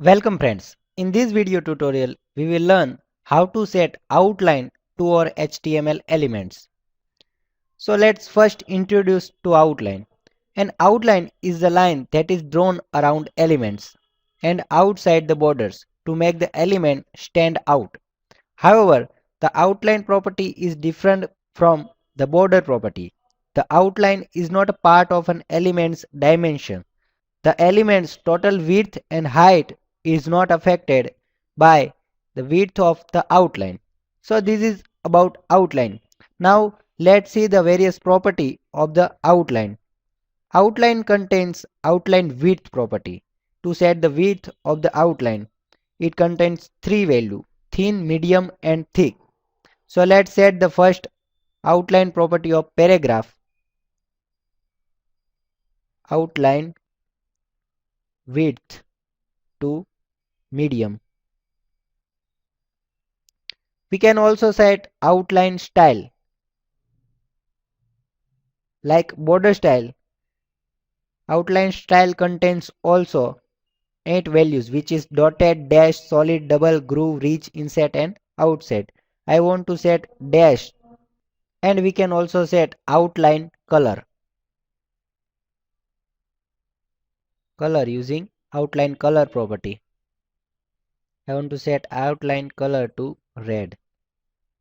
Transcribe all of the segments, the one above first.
Welcome friends. In this video tutorial, we will learn how to set outline to our HTML elements. So let's first introduce to outline. An outline is the line that is drawn around elements and outside the borders to make the element stand out. However, the outline property is different from the border property. The outline is not a part of an element's dimension. The element's total width and height is not affected by the width of the outline. So this is about outline. Now let's see the various property of the outline. Outline contains outline width property. To set the width of the outline, it contains three values: thin, medium and thick. So let's set the first outline property of paragraph. Outline width to medium. We can also set outline style like border style. Outline style contains also 8 values, which is dotted, dash, solid, double, groove, ridge, inset and outset. I want to set dash, and we can also set outline color using outline color property. I want to set outline color to red,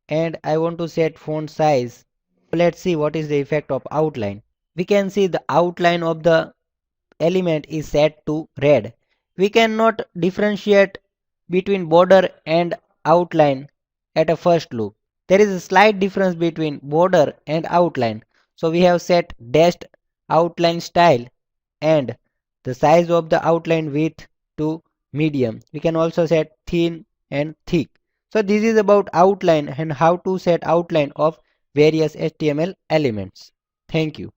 and I want to set font size. Let's see what is the effect of outline. We can see the outline of the element is set to red. We cannot differentiate between border and outline at a first look. There is a slight difference between border and outline. So we have set dashed outline style and the size of the outline width to medium. We can also set thin and thick. So this is about outline and how to set outline of various HTML elements. Thank you.